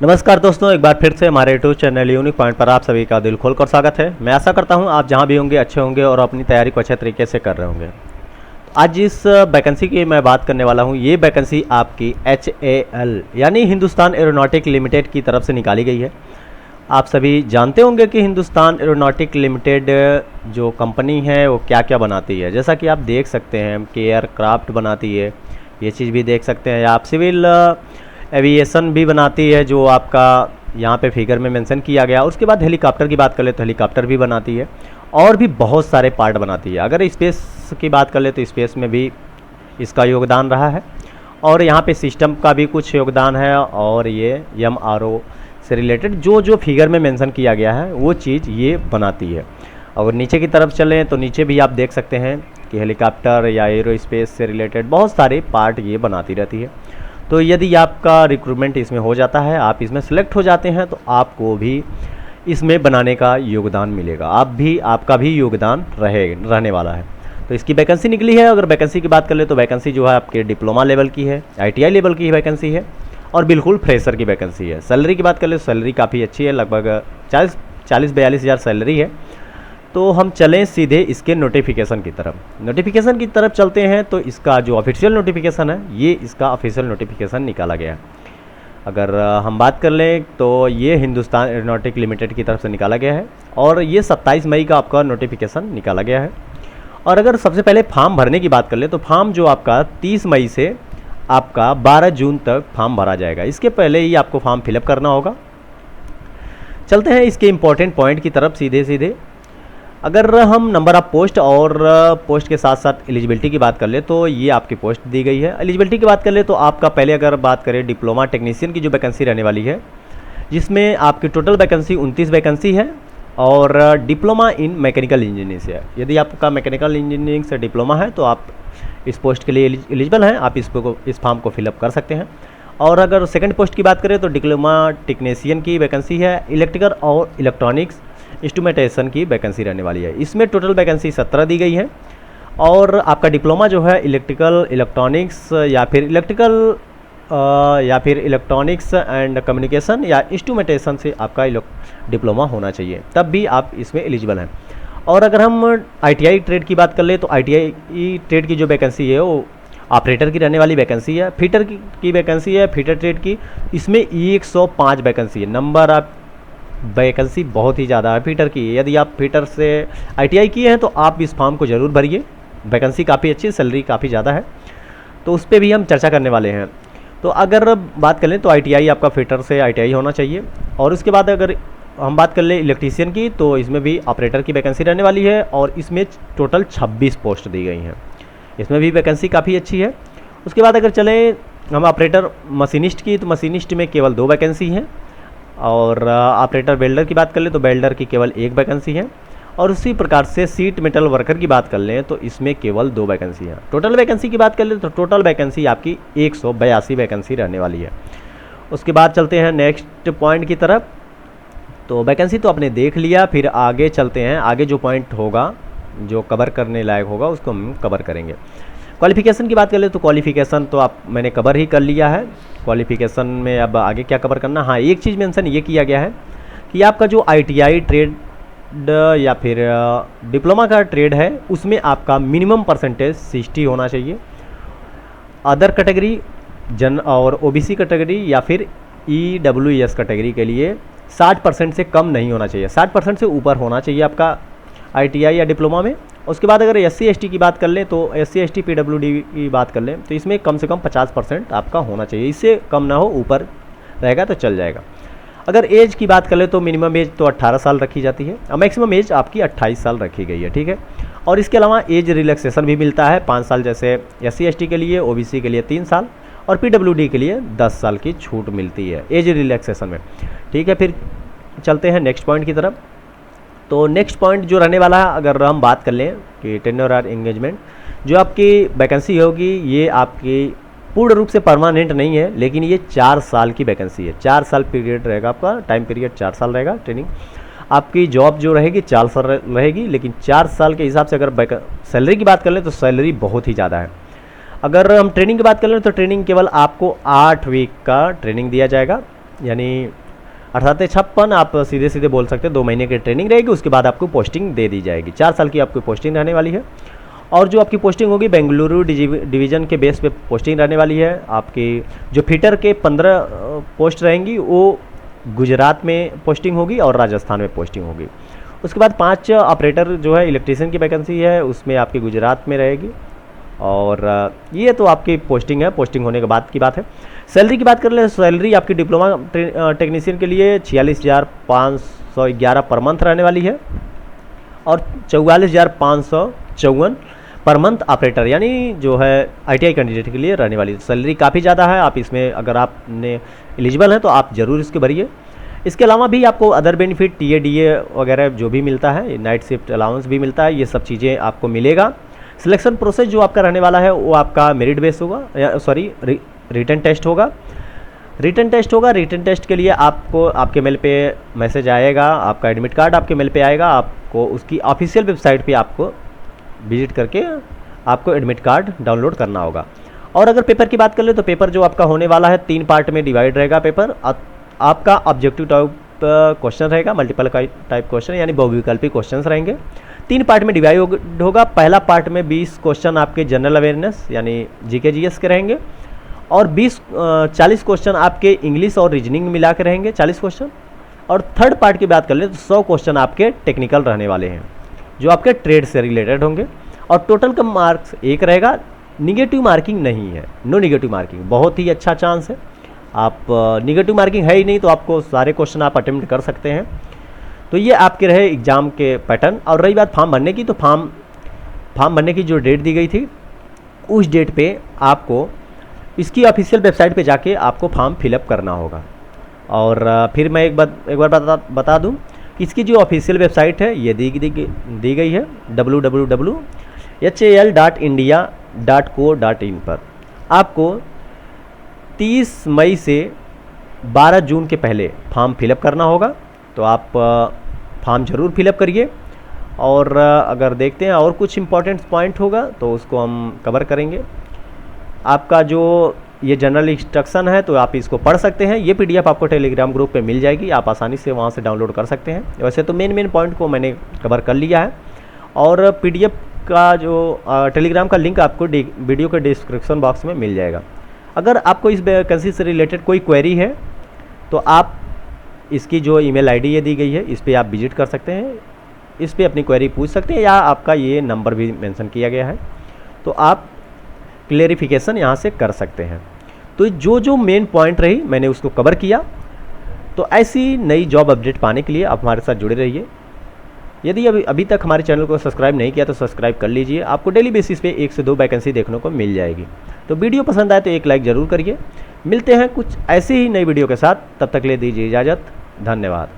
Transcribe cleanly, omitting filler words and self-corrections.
नमस्कार दोस्तों, एक बार फिर से हमारे यूट्यूब चैनल यूनिक पॉइंट पर आप सभी का दिल खोलकर स्वागत है। मैं आशा करता हूं आप जहां भी होंगे अच्छे होंगे और अपनी तैयारी को अच्छे तरीके से कर रहे होंगे। आज जिस वैकेंसी की मैं बात करने वाला हूं, ये वैकेंसी आपकी HAL यानी हिंदुस्तान एरोनॉटिक लिमिटेड की तरफ से निकाली गई है। आप सभी जानते होंगे कि हिंदुस्तान एरोनॉटिक लिमिटेड जो कंपनी है वो क्या क्या बनाती है। जैसा कि आप देख सकते हैं कि एयरक्राफ्ट बनाती है, ये चीज़ भी देख सकते हैं आप। सिविल एविएशन भी बनाती है, जो आपका यहाँ पे फिगर में मेंशन किया गया। उसके बाद हेलीकॉप्टर की बात कर ले तो हेलीकॉप्टर भी बनाती है और भी बहुत सारे पार्ट बनाती है। अगर स्पेस की बात कर ले तो स्पेस में भी इसका योगदान रहा है और यहाँ पे सिस्टम का भी कुछ योगदान है। और ये MRO से रिलेटेड जो जो फिगर में मेंशन किया गया है वो चीज़ ये बनाती है। अगर नीचे की तरफ चलें तो नीचे भी आप देख सकते हैं कि हेलीकॉप्टर या एरोस्पेस से रिलेटेड बहुत सारे पार्ट ये बनाती रहती है। तो यदि आपका रिक्रूटमेंट इसमें हो जाता है, आप इसमें सेलेक्ट हो जाते हैं, तो आपको भी इसमें बनाने का योगदान मिलेगा। आपका भी योगदान रहने वाला है। तो इसकी वैकेंसी निकली है। अगर वैकेंसी की बात कर ले तो वैकेंसी जो है आपके डिप्लोमा लेवल की है, ITI लेवल की वैकेंसी है और बिल्कुल फ्रेशर की वैकेंसी है। सैलरी की बात कर ले तो सैलरी काफ़ी अच्छी है, लगभग 40-42 हज़ार सैलरी है। तो हम चलें सीधे इसके नोटिफिकेशन की तरफ। नोटिफिकेशन की तरफ चलते हैं तो इसका जो ऑफिशियल नोटिफिकेशन है, ये इसका ऑफिशियल नोटिफिकेशन निकाला गया है। अगर हम बात कर लें तो ये हिंदुस्तान एरोनॉटिक लिमिटेड की तरफ से निकाला गया है और ये 27 मई का आपका नोटिफिकेशन निकाला गया है। और अगर सबसे पहले फॉर्म भरने की बात कर ले तो फॉर्म जो आपका 30 मई से आपका 12 जून तक फॉर्म भरा जाएगा। इसके पहले ही आपको फॉर्म फिलअप करना होगा। चलते हैं इसके इम्पोर्टेंट पॉइंट की तरफ सीधे। अगर हम नंबर ऑफ़ पोस्ट और पोस्ट के साथ साथ एलिजिबिलिटी की बात कर ले तो ये आपकी पोस्ट दी गई है। एलिजिबिलिटी की बात कर ले तो आपका पहले अगर बात करें डिप्लोमा टेक्नीशियन की जो वैकेंसी रहने वाली है, जिसमें आपकी टोटल वैकेंसी 29 वैकेंसी है और डिप्लोमा इन मैकेनिकल इंजीनियरिंग से है। यदि आपका मैकेनिकल इंजीनियरिंग से डिप्लोमा है तो आप इस पोस्ट के लिए एलिजिबल हैं, आप इस फॉर्म को फिलअप कर सकते हैं। और अगर सेकेंड पोस्ट की बात करें तो डिप्लोमा टेक्नीशियन की वैकेंसी है, इलेक्ट्रिकल और इलेक्ट्रॉनिक्स इंस्ट्रूमेंटेशन की वैकेंसी रहने वाली है। इसमें टोटल वैकेंसी 17 दी गई है। और आपका डिप्लोमा जो है इलेक्ट्रिकल इलेक्ट्रॉनिक्स या फिर इलेक्ट्रॉनिक्स एंड कम्युनिकेशन या इंस्ट्रूमेंटेशन से आपका डिप्लोमा होना चाहिए, तब भी आप इसमें एलिजिबल हैं। और अगर हम ITI ट्रेड की बात कर ले तो ITI ट्रेड की जो वैकेंसी है वो ऑपरेटर की रहने वाली वैकेंसी है। फिटर की वैकेंसी है, फिटर ट्रेड की, इसमें 105 वैकेंसी है। नंबर ऑफ वैकेंसी बहुत ही ज़्यादा है फिटर की। यदि आप फिटर से ITI किए हैं तो आप इस फॉर्म को ज़रूर भरिए। वैकेंसी काफ़ी अच्छी, सैलरी काफ़ी ज़्यादा है, तो उस पर भी हम चर्चा करने वाले हैं। तो अगर बात करें तो ITI आपका फिटर से ITI होना चाहिए। और उसके बाद अगर हम बात कर ले इलेक्ट्रीशियन की तो इसमें भी ऑपरेटर की वैकेंसी रहने वाली है और इसमें टोटल 26 पोस्ट दी गई हैं। इसमें भी वैकेंसी काफ़ी अच्छी है। उसके बाद अगर चलें हम ऑपरेटर मशीनिस्ट की तो मशीनिस्ट में केवल 2 वैकेंसी हैं। और ऑपरेटर वेल्डर की बात कर ले तो वेल्डर की केवल 1 वैकेंसी है। और उसी प्रकार से सीट मेटल वर्कर की बात कर लें तो इसमें केवल 2 वैकेंसी हैं। टोटल वैकेंसी की बात कर ले तो टोटल वैकेंसी आपकी 182 वैकेंसी रहने वाली है। उसके बाद चलते हैं नेक्स्ट पॉइंट की तरफ। तो वैकेंसी तो आपने देख लिया, फिर आगे चलते हैं। आगे जो पॉइंट होगा जो कवर करने लायक होगा उसको हम कवर करेंगे। क्वालिफ़िकेशन की बात कर ले तो क्वालिफ़िकेशन तो मैंने कवर ही कर लिया है। क्वालिफ़िकेशन में अब आगे क्या कवर करना, हाँ एक चीज़ मेंशन ये किया गया है कि आपका जो ITI ट्रेड या फिर डिप्लोमा का ट्रेड है उसमें आपका मिनिमम परसेंटेज 60 होना चाहिए। अदर कैटेगरी और OBC कैटेगरी या फिर EWS कैटेगरी के लिए 60% से कम नहीं होना चाहिए, 60% से ऊपर होना चाहिए आपका ITI या डिप्लोमा में। उसके बाद अगर SC ST की बात कर लें तो SC ST PWD की बात कर लें तो इसमें कम से कम 50% आपका होना चाहिए। इससे कम ना हो, ऊपर रहेगा तो चल जाएगा। अगर एज की बात कर ले तो मिनिमम एज तो 18 साल रखी जाती है और मैक्सिमम एज आपकी 28 साल रखी गई है, ठीक है। और इसके अलावा एज रिलैक्सेशन भी मिलता है 5 साल, जैसे SC ST के लिए, OBC के लिए 3 साल और PWD के लिए 10 साल की छूट मिलती है एज रिलैक्सेशन में, ठीक है। फिर चलते हैं नेक्स्ट पॉइंट की तरफ। तो नेक्स्ट पॉइंट जो रहने वाला है, अगर हम बात कर लें कि टेन्योर और एंगेजमेंट, जो आपकी वैकेंसी होगी ये आपकी पूर्ण रूप से परमानेंट नहीं है, लेकिन ये 4 साल की वैकेंसी है। 4 साल पीरियड रहेगा आपका, टाइम पीरियड 4 साल रहेगा। ट्रेनिंग आपकी जॉब जो रहेगी 4 साल रहेगी, लेकिन 4 साल के हिसाब से अगर सैलरी की बात कर लें तो सैलरी बहुत ही ज़्यादा है। अगर हम ट्रेनिंग की बात कर लें तो ट्रेनिंग केवल आपको 8 वीक का ट्रेनिंग दिया जाएगा यानी 58 आप सीधे सीधे बोल सकते हैं 2 महीने की ट्रेनिंग रहेगी, उसके बाद आपको पोस्टिंग दे दी जाएगी। 4 साल की आपकी पोस्टिंग रहने वाली है। और जो आपकी पोस्टिंग होगी बेंगलुरु डिवीज़न के बेस पे पोस्टिंग रहने वाली है। आपकी जो फिटर के 15 पोस्ट रहेंगी वो गुजरात में पोस्टिंग होगी और राजस्थान में पोस्टिंग होगी। उसके बाद 5 ऑपरेटर जो है इलेक्ट्रीशियन की वैकेंसी है, उसमें आपकी गुजरात में रहेगी। और ये तो आपकी पोस्टिंग है, पोस्टिंग होने के बाद की बात है। सैलरी की बात कर ले, सैलरी आपकी डिप्लोमा टेक्नीशियन के लिए 46,511 पर मंथ रहने वाली है और 44,554 पर मंथ ऑपरेटर यानी जो है ITI कैंडिडेट के लिए रहने वाली है। सैलरी काफ़ी ज़्यादा है, आप इसमें अगर आपने एलिजिबल हैं तो आप ज़रूर इसके भरिए। इसके अलावा भी आपको अदर बेनिफिट TADA वगैरह जो भी मिलता है, नाइट शिफ्ट अलाउंस भी मिलता है, ये सब चीज़ें आपको मिलेगा। सिलेक्शन प्रोसेस जो आपका रहने वाला है वो आपका मेरिट बेस होगा, सॉरी रिटन टेस्ट होगा। रिटन टेस्ट के लिए आपको आपके मेल पे मैसेज आएगा, आपका एडमिट कार्ड आपके मेल पे आएगा, आपको उसकी ऑफिशियल वेबसाइट पे आपको विजिट करके आपको एडमिट कार्ड डाउनलोड करना होगा। और अगर पेपर की बात कर ले तो पेपर जो आपका होने वाला है 3 पार्ट में डिवाइड रहेगा पेपर। आपका ऑब्जेक्टिव टाइप क्वेश्चन रहेगा, मल्टीपल टाइप क्वेश्चन यानी बहुविकल्पी क्वेश्चन रहेंगे। 3 पार्ट में डिवाइड होगा। पहला पार्ट में 20 क्वेश्चन आपके जनरल अवेयरनेस यानी GK GS के रहेंगे और 40 क्वेश्चन आपके इंग्लिश और रीजनिंग मिला के रहेंगे 40 क्वेश्चन। और थर्ड पार्ट की बात कर ले तो 100 क्वेश्चन आपके टेक्निकल रहने वाले हैं जो आपके ट्रेड से रिलेटेड होंगे। और टोटल का मार्क्स 1 रहेगा, निगेटिव मार्किंग नहीं है, नो निगेटिव मार्किंग। बहुत ही अच्छा चांस है, आप निगेटिव मार्किंग है ही नहीं तो आपको सारे क्वेश्चन आप अटेम्प्ट कर सकते हैं। तो ये आपके रहे एग्ज़ाम के पैटर्न। और रही बात फॉर्म भरने की, तो फॉर्म भरने की जो डेट दी गई थी उस डेट पे आपको इसकी ऑफिशियल वेबसाइट पे जाके आपको फॉर्म फिलअप करना होगा। और फिर मैं एक बार बता दूं कि इसकी जो ऑफिशियल वेबसाइट है ये दी गई है www.hal.india.co.in पर। आपको 30 मई से 12 जून के पहले फॉर्म फिलअप करना होगा, तो आप फॉर्म ज़रूर फिलअप करिए। और अगर देखते हैं और कुछ इम्पोर्टेंट पॉइंट होगा तो उसको हम कवर करेंगे। आपका जो ये जनरल इंस्ट्रक्शन है तो आप इसको पढ़ सकते हैं। ये PDF आपको टेलीग्राम ग्रुप पे मिल जाएगी, आप आसानी से वहाँ से डाउनलोड कर सकते हैं। वैसे तो मेन पॉइंट को मैंने कवर कर लिया है। और PDF का जो टेलीग्राम का लिंक आपको वीडियो के डिस्क्रिप्शन बॉक्स में मिल जाएगा। अगर आपको इस वैकेंसी से रिलेटेड कोई क्वेरी है तो आप इसकी जो ईमेल ID ये दी गई है इस पर आप विजिट कर सकते हैं, इस पर अपनी क्वेरी पूछ सकते हैं, या आपका ये नंबर भी मेंशन किया गया है तो आप क्लेरिफिकेशन यहाँ से कर सकते हैं। तो जो मेन पॉइंट रही मैंने उसको कवर किया। तो ऐसी नई जॉब अपडेट पाने के लिए आप हमारे साथ जुड़े रहिए। यदि अभी तक हमारे चैनल को सब्सक्राइब नहीं किया तो सब्सक्राइब कर लीजिए, आपको डेली बेसिस पे 1 से 2 वैकेंसी देखने को मिल जाएगी। तो वीडियो पसंद आए तो एक लाइक ज़रूर करिए। मिलते हैं कुछ ऐसे ही नई वीडियो के साथ, तब तक ले दीजिए इजाज़त। धन्यवाद।